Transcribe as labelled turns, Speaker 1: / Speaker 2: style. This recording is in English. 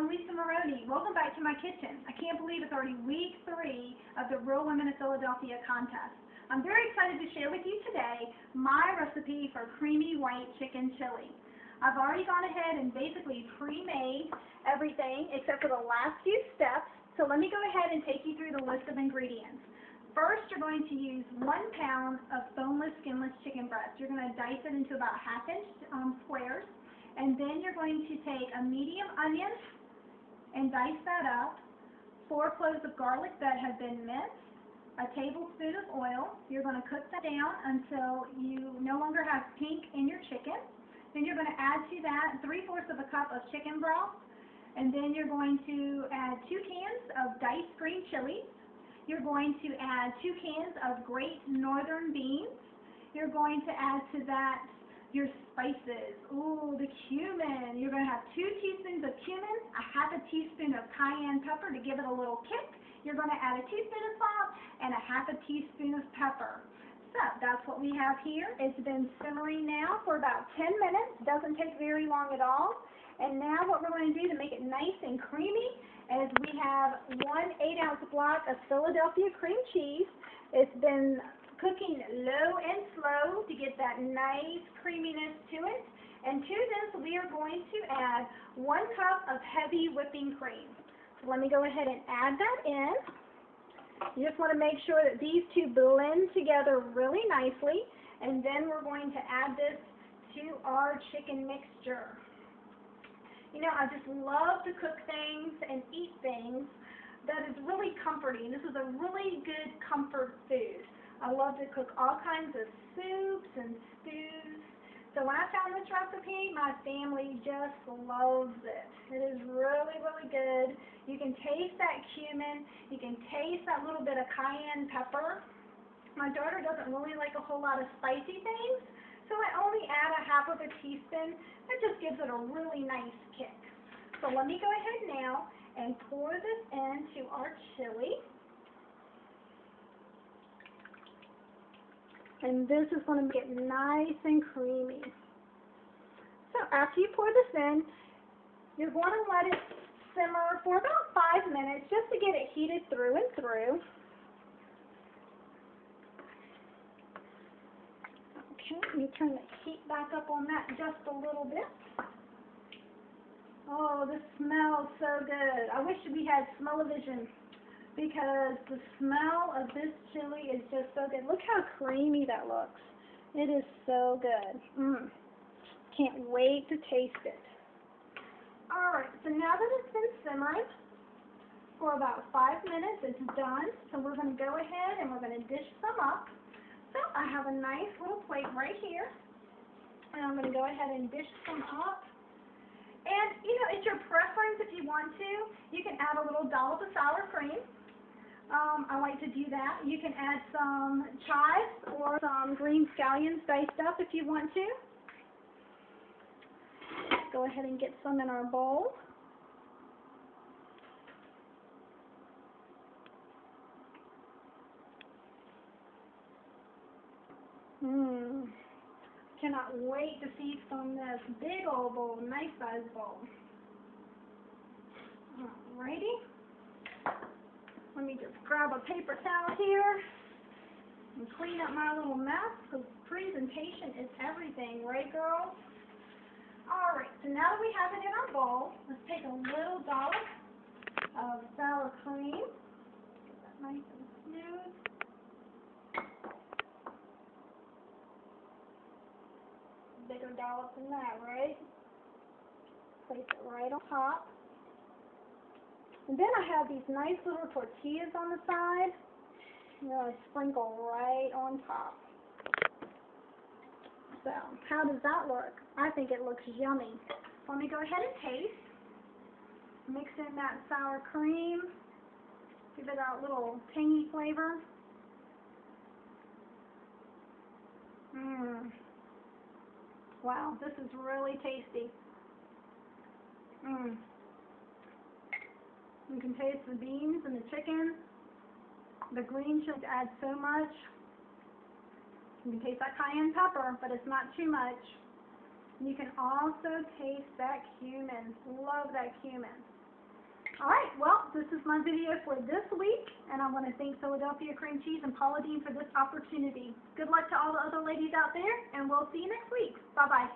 Speaker 1: I'm Lisa Maroney. Welcome back to my kitchen. I can't believe it's already week 3 of the Real Women of Philadelphia contest. I'm very excited to share with you today my recipe for creamy white chicken chili. I've already gone ahead and basically pre-made everything except for the last few steps, so let me go ahead and take you through the list of ingredients. First, you're going to use 1 pound of boneless, skinless chicken breast. You're going to dice it into about 1/2 inch squares. And then you're going to take a medium onion and dice that up, 4 cloves of garlic that have been minced, a tablespoon of oil. You're going to cook that down until you no longer have pink in your chicken. Then you're going to add to that 3/4 of a cup of chicken broth. And then you're going to add 2 cans of diced green chilies. You're going to add 2 cans of Great Northern beans. You're going to add to that your spices. Ooh, the cumin. You're going to have 2 teaspoons of cumin, a 1/2 teaspoon of cayenne pepper to give it a little kick. You're going to add a teaspoon of salt and a 1/2 teaspoon of pepper. So that's what we have here. It's been simmering now for about 10 minutes. Doesn't take very long at all. And now what we're going to do to make it nice and creamy is we have 1 8-ounce block of Philadelphia cream cheese. It's been cooking low and slow to get that nice creaminess to it. And to this, we are going to add 1 cup of heavy whipping cream. So let me go ahead and add that in. You just want to make sure that these two blend together really nicely. And then we're going to add this to our chicken mixture. You know, I just love to cook things and eat things that is really comforting. This is a really good comfort food. I love to cook all kinds of soups and stews. So when I found this recipe, my family just loves it. It is really, really good. You can taste that cumin. You can taste that little bit of cayenne pepper. My daughter doesn't really like a whole lot of spicy things, so I only add a 1/2 teaspoon. That just gives it a really nice kick. So let me go ahead now and pour this into our chili. And this is going to get nice and creamy. So after you pour this in, you're going to let it simmer for about 5 minutes just to get it heated through and through. Okay, let me turn the heat back up on that just a little bit. Oh, this smells so good. I wish we had smell-o-vision, because the smell of this chili is just so good. Look how creamy that looks. It is so good. Can't wait to taste it. Alright, so now that it's been simmering for about 5 minutes, it's done. So we're going to go ahead and we're going to dish some up. So I have a nice little plate right here. And I'm going to go ahead and dish some up. And, you know, it's your preference if you want to. You can add a little dollop of sour cream. I like to do that. You can add some chives or some green scallions diced up if you want to. Go ahead and get some in our bowl. Cannot wait to feast on this big old bowl, nice size bowl. Alrighty. Let me just grab a paper towel here and clean up my little mess, because presentation is everything, right, girls? Alright, so now that we have it in our bowl, let's take a little dollop of sour cream. Get that nice and smooth. Bigger dollop than that, right? Place it right on top. And then I have these nice little tortillas on the side. I'm going to sprinkle right on top. So, how does that look? I think it looks yummy. So let me go ahead and taste. Mix in that sour cream. Give it a little tangy flavor. Wow, this is really tasty. You can taste the beans and the chicken. The green chili adds so much. You can taste that cayenne pepper, but it's not too much. You can also taste that cumin. Love that cumin. All right, well, this is my video for this week, and I want to thank Philadelphia Cream Cheese and Paula Deen for this opportunity. Good luck to all the other ladies out there, and we'll see you next week. Bye-bye.